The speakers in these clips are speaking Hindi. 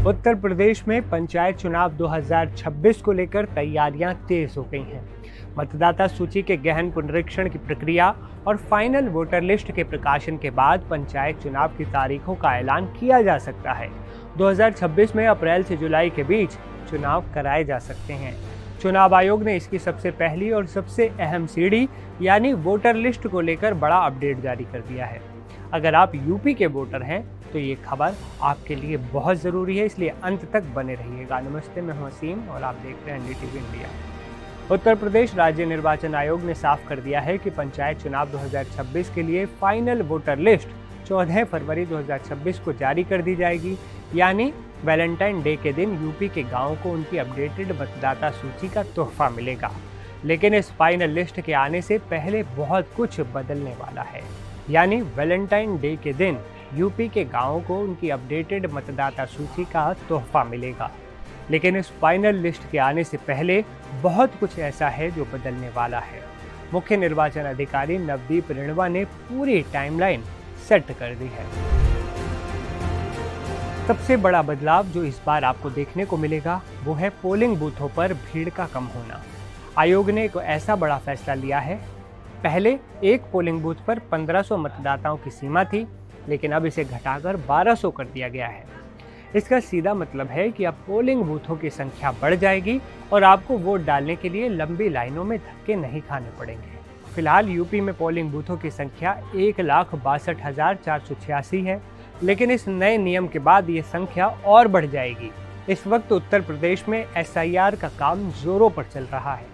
उत्तर प्रदेश में पंचायत चुनाव 2026 को लेकर तैयारियां तेज हो गई हैं। मतदाता सूची के गहन पुनरीक्षण की प्रक्रिया और फाइनल वोटर लिस्ट के प्रकाशन के बाद पंचायत चुनाव की तारीखों का ऐलान किया जा सकता है। 2026 में अप्रैल से जुलाई के बीच चुनाव कराए जा सकते हैं। चुनाव आयोग ने इसकी सबसे पहली और सबसे अहम सीढ़ी यानी वोटर लिस्ट को लेकर बड़ा अपडेट जारी कर दिया है। अगर आप यूपी के वोटर हैं तो ये खबर आपके लिए बहुत ज़रूरी है, इसलिए अंत तक बने रहिएगा। नमस्ते, मैं हूं वसीम और आप देख रहे हैं एनडीटीवी इंडिया। उत्तर प्रदेश राज्य निर्वाचन आयोग ने साफ कर दिया है कि पंचायत चुनाव 2026 के लिए फाइनल वोटर लिस्ट 14 फरवरी 2026 को जारी कर दी जाएगी, यानी वैलेंटाइन डे के दिन यूपी के गाँव को उनकी अपडेटेड मतदाता सूची का तोहफा मिलेगा। लेकिन इस फाइनल लिस्ट के आने से पहले बहुत कुछ बदलने वाला है, यानी वैलेंटाइन डे के दिन यूपी के गाँवों को उनकी अपडेटेड मतदाता सूची का तोहफा मिलेगा। लेकिन इस फाइनल लिस्ट के आने से पहले बहुत कुछ ऐसा है जो बदलने वाला है। मुख्य निर्वाचन अधिकारी नवदीप रिणवा ने पूरी टाइमलाइन सेट कर दी है। सबसे बड़ा बदलाव जो इस बार आपको देखने को मिलेगा वो है पोलिंग बूथों पर भीड़ का कम होना। आयोग ने एक ऐसा बड़ा फैसला लिया है। पहले एक पोलिंग बूथ पर 1500 मतदाताओं की सीमा थी, लेकिन अब इसे घटाकर 1200 कर दिया गया है। इसका सीधा मतलब है कि अब पोलिंग बूथों की संख्या बढ़ जाएगी और आपको वोट डालने के लिए लंबी लाइनों में धक्के नहीं खाने पड़ेंगे। फिलहाल यूपी में पोलिंग बूथों की संख्या 1,62,486 है, लेकिन इस नए नियम के बाद ये संख्या और बढ़ जाएगी। इस वक्त उत्तर प्रदेश में SIR का काम जोरों पर चल रहा है।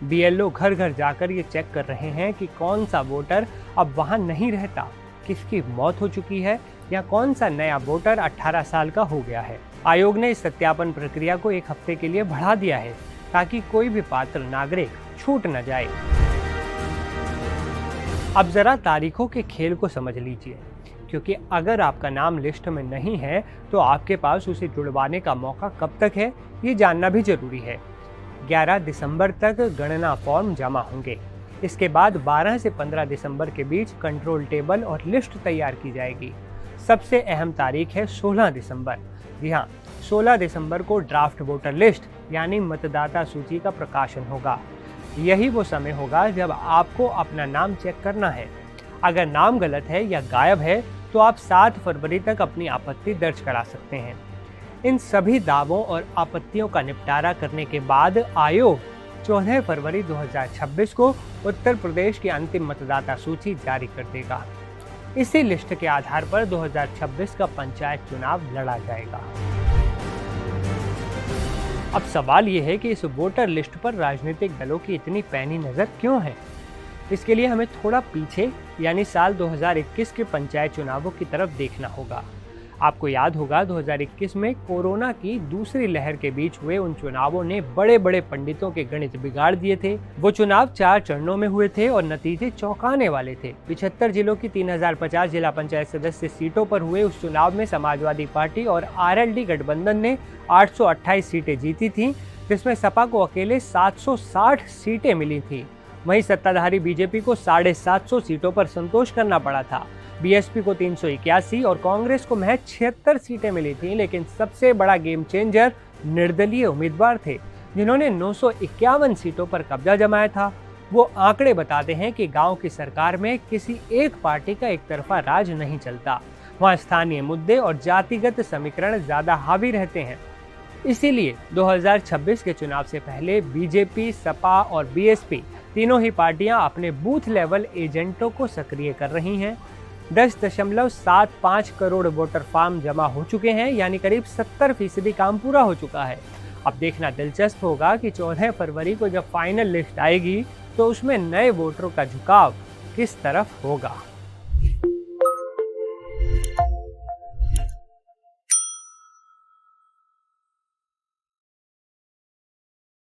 BLO घर घर जाकर ये चेक कर रहे हैं कि कौन सा वोटर अब वहाँ नहीं रहता, किसकी मौत हो चुकी है या कौन सा नया वोटर 18 साल का हो गया है। आयोग ने इस सत्यापन प्रक्रिया को 1 हफ्ते के लिए बढ़ा दिया है ताकि कोई भी पात्र नागरिक छूट न जाए। अब जरा तारीखों के खेल को समझ लीजिए, क्योंकि अगर आपका नाम लिस्ट में नहीं है तो आपके पास उसे जुड़वाने का मौका कब तक है, ये जानना भी जरूरी है। 11 दिसंबर तक गणना फॉर्म जमा होंगे। इसके बाद 12 से 15 दिसंबर के बीच कंट्रोल टेबल और लिस्ट तैयार की जाएगी। सबसे अहम तारीख है 16 दिसंबर। जी हाँ, 16 दिसंबर को ड्राफ्ट वोटर लिस्ट यानी मतदाता सूची का प्रकाशन होगा। यही वो समय होगा जब आपको अपना नाम चेक करना है। अगर नाम गलत है या गायब है तो आप 7 फरवरी तक अपनी आपत्ति दर्ज करा सकते हैं। इन सभी दावों और आपत्तियों का निपटारा करने के बाद आयोग 14 फरवरी 2026 को उत्तर प्रदेश की अंतिम मतदाता सूची जारी कर देगा। इसी लिस्ट के आधार पर 2026 का पंचायत चुनाव लड़ा जाएगा। अब सवाल ये है कि इस वोटर लिस्ट पर राजनीतिक दलों की इतनी पैनी नजर क्यों है? इसके लिए हमें थोड़ा पीछे यानी साल 2021 के पंचायत चुनावों की तरफ देखना होगा। आपको याद होगा 2021 में कोरोना की दूसरी लहर के बीच हुए उन चुनावों ने बड़े बड़े पंडितों के गणित बिगाड़ दिए थे। वो चुनाव 4 चरणों में हुए थे और नतीजे चौंकाने वाले थे। 75 जिलों की 3050 जिला पंचायत सदस्य सीटों पर हुए उस चुनाव में समाजवादी पार्टी और RLD गठबंधन ने 828 सीटें जीती थी, जिसमें सपा को अकेले 760 सीटें मिली थी। वहीं सत्ताधारी बीजेपी को 750 सीटों पर संतोष करना पड़ा था। BSP को 381 और कांग्रेस को महज 76 सीटें मिली थी। लेकिन सबसे बड़ा गेम चेंजर निर्दलीय उम्मीदवार थे, जिन्होंने 951 सीटों पर कब्जा जमाया था। वो आंकड़े बताते हैं कि गांव की सरकार में किसी एक पार्टी का एक तरफा राज नहीं चलता। वहां स्थानीय मुद्दे और जातिगत समीकरण ज्यादा हावी रहते हैं। इसीलिए 2026 के चुनाव से पहले बीजेपी, सपा और BSP तीनों ही पार्टियां अपने बूथ लेवल एजेंटों को सक्रिय कर रही हैं। 10.75 करोड़ वोटर फॉर्म जमा हो चुके हैं, यानी करीब 70% काम पूरा हो चुका है। अब देखना दिलचस्प होगा कि 14 फरवरी को जब फाइनल लिस्ट आएगी तो उसमें नए वोटरों का झुकाव किस तरफ होगा।